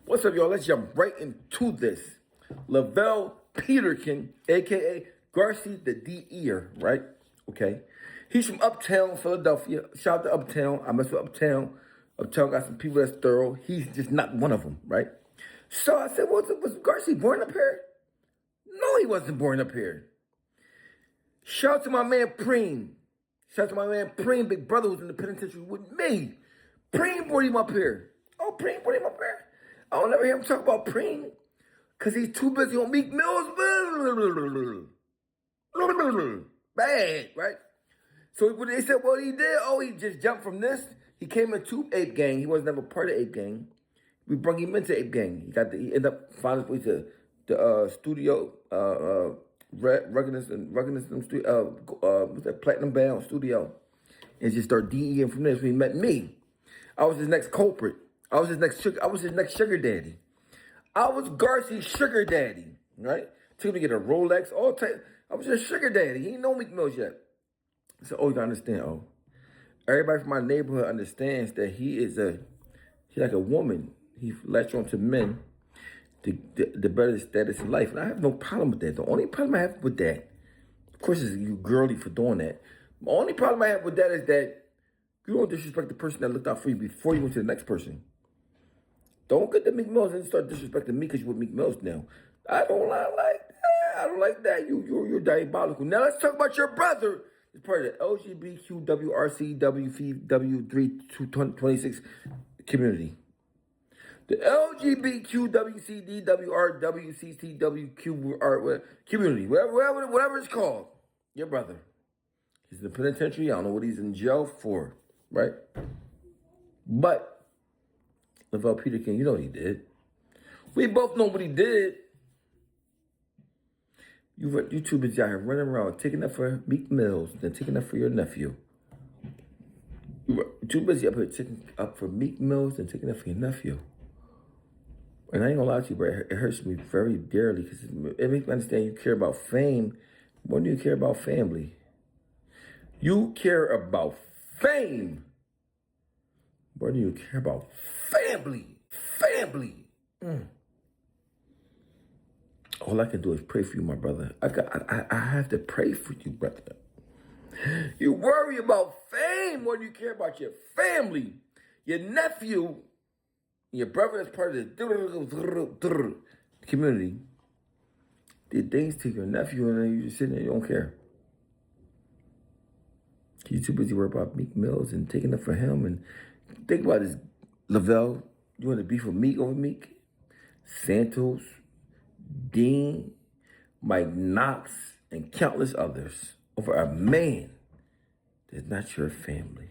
What's up, y'all? Let's jump right into this. Lavelle Peterkin, a.k.a. GARCI the D-Ear, right? Okay. He's from Uptown, Philadelphia. Shout out to Uptown. I mess with Uptown. Uptown got some people that's thorough. He's just not one of them, right? So I said, was GARCI born up here? No, he wasn't born up here. Shout out to my man Preem. Shout out to my man Preem, big brother who's in the penitentiary with me. Preem brought him up here. Oh, Preem brought him up here. I don't ever hear him talk about Preem because he's too busy on Meek Mill's. Bad, right? So when they said what he did, he just jumped from this. He came into Ape Gang. He was never part of Ape Gang. We brought him into Ape Gang. He ended up finding his way to the studio, Recognition Studio, what's that, Platinum Band Studio, and just started DEing from there. So he met me. I was his next culprit. I was his next sugar daddy. I was GARCI's sugar daddy, right? Took him to get a Rolex, all type. I was his sugar daddy. He didn't know Meek Mills yet. So, you gotta understand, everybody from my neighborhood understands that he's like a woman. He latched on to men to better his status in life. And I have no problem with that. The only problem I have with that, of course, is you girly for doing that. The only problem I have with that is that you don't disrespect the person that looked out for you before you went to the next person. Don't get to Meek Mills and start disrespecting me because you're with Meek Mills now. I don't like that. I don't like that. You're diabolical. Now let's talk about your brother. He's part of the LGBTQWRCWV326 community. The LGBTQWCDWRWCTWQ community, whatever it's called. Your brother. He's in the penitentiary. I don't know what he's in jail for, right? But Lavelle Peterkin, you know what he did. We both know what he did. You two bitches out here running around taking up for Meek Mills, then taking up for your nephew. You're too busy up here taking up for Meek Mills and taking up for your nephew. And I ain't gonna lie to you, bro. It hurts me very dearly because it makes me understand you care about fame more than you care about family. You care about fame more than you care about family. All I can do is pray for you, my brother. I have to pray for you, brother. You worry about fame more than you care about your family. Your nephew, your brother that's part of the community, did things to your nephew and then you just sitting there, you don't care. You too busy worried about Meek Mills and taking up for him. And think about this, Lavelle. You want to beef with Meek over Meek? Santos, Dean, Mike Knox, and countless others over a man that's not your family.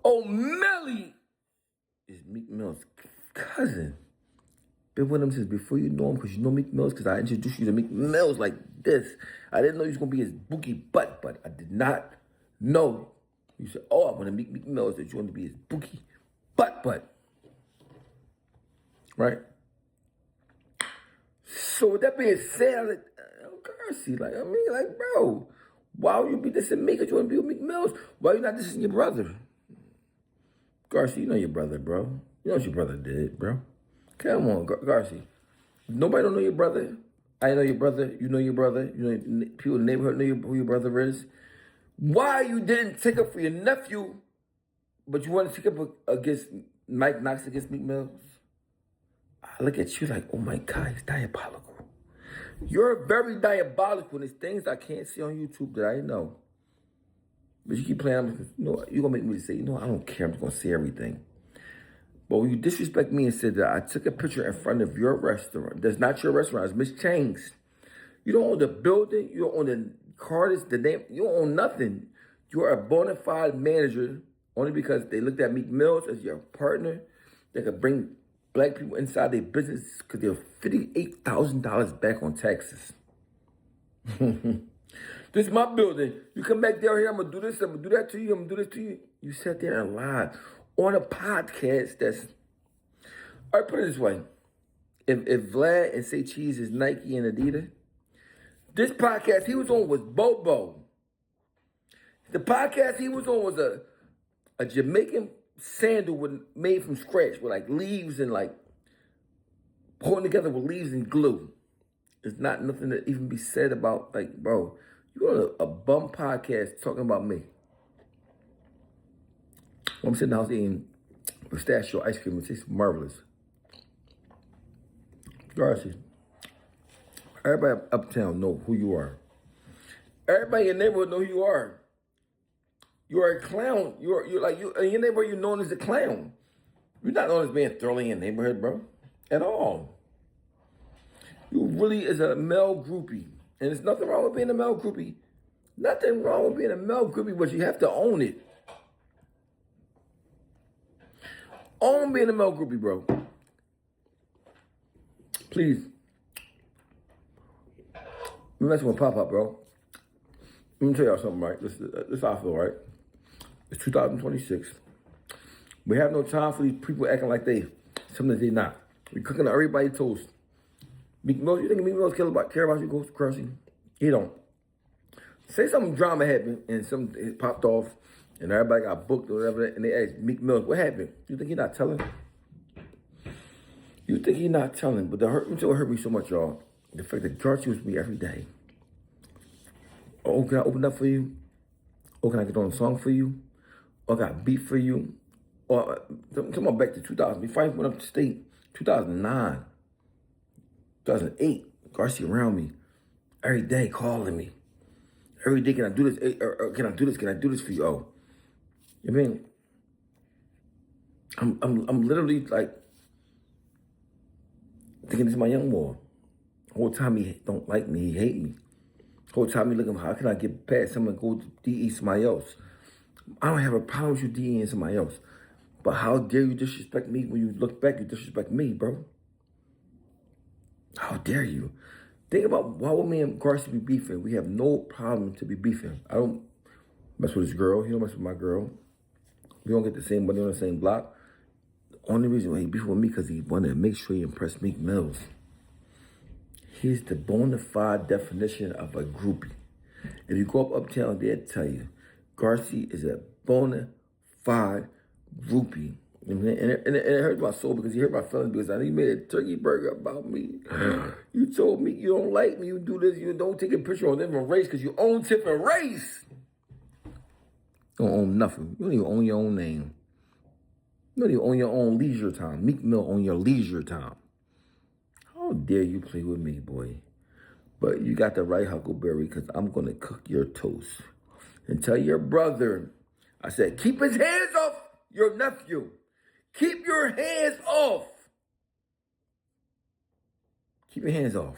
O'Malley is Meek Mill's cousin. Been with him since before you know him because you know Meek Mills because I introduced you to Meek Mills like this. I didn't know he was going to be his bookie butt, but I did not know. You said, I want to meet Meek Mills that you want to be his bookie butt. Right? So with that being said, I'm like, GARCI, bro, why would you be dissing me because you want to be with Meek Mills? Why are you not dissing your brother? GARCI, you know your brother, bro. You know what your brother did, bro. Come on, GARCI. Nobody don't know your brother. I know your brother. You know your brother. You know people in the neighborhood know who your brother is. Why you didn't take up for your nephew, but you want to take up against Mike Knox against Meek Mills? I look at you like, oh my God, he's diabolical. You're very diabolical. There's things I can't see on YouTube that I know. But you keep playing, you're going to make me say, I don't care. I'm just going to say everything. But when you disrespect me and said that I took a picture in front of your restaurant, that's not your restaurant, it's Miss Chang's. You don't own the building, you don't own the card, the name, you don't own nothing. You're a bona fide manager only because they looked at Meek Mills as your partner that could bring black people inside their business because they're $58,000 back on taxes. This is my building. You come back down here, I'm going to do this, I'm going to do that to you, I'm going to do this to you. You sat there and lied on a podcast that's... All right, put it this way. If Vlad and Say Cheese is Nike and Adidas, this podcast he was on was Bobo. The podcast he was on was a Jamaican sandal made from scratch with like leaves and like holding together with leaves and glue. It's not nothing to even be said about, like, bro, you on a bum podcast talking about me. I'm sitting in the house eating pistachio ice cream. It tastes marvelous. Garci, everybody uptown know who you are. Everybody in your neighborhood know who you are. You are a clown. You're like, you in your neighborhood, you're known as a clown. You're not known as being thoroughly in your neighborhood, bro. At all. You really is a male groupie. And there's nothing wrong with being a male groupie. Nothing wrong with being a male groupie, but you have to own it. Own being a male groupie, bro. Please. You messing with Pop-Up, bro. Let me tell y'all something, right? This how I feel, right? It's 2026. We have no time for these people acting like they something that they not. We cooking everybody toast. Meek Mills, you think Meek Mills care about you, Ghost Garci? He don't. Say something drama happened and something it popped off and everybody got booked or whatever, and they asked Meek Mills, what happened? You think he not telling? You think he not telling? But the hurt me so much, y'all. The fact that Garci was with me every day. Oh, can I open up for you? Oh, can I get on a song for you? Or can I beat for you? Or I'm talking about back to 2000. Before I went up to state, 2009, 2008, Garci around me every day, calling me. Every day, can I do this? Or can I do this? Can I do this for you? Oh, I mean, I'm literally like thinking this is my young boy. Whole time he don't like me, he hate me. Whole time he looking, how can I get past someone and go to DE somebody else? I don't have a problem with you DEing somebody else. But how dare you disrespect me when you look back, you disrespect me, bro. How dare you? Think about why would me and Garci be beefing? We have no problem to be beefing. I don't mess with his girl. He don't mess with my girl. We don't get the same money on the same block. The only reason why he beefing with me because he wanted to make sure he impressed Meek Mills. He's the bona fide definition of a groupie. If you go up uptown, they'll tell you, Garci is a bona fide groupie. And it hurts my soul because he hurt my feelings because I know you made a turkey burger about me. You told me you don't like me, you do this, you don't take a picture on different race because you own different race. You don't own nothing. You don't even own your own name. You don't even own your own leisure time. Meek Mill own your leisure time. How dare you play with me, boy? But you got the right Huckleberry because I'm going to cook your toast. And tell your brother, I said, keep his hands off your nephew. Keep your hands off. Keep your hands off.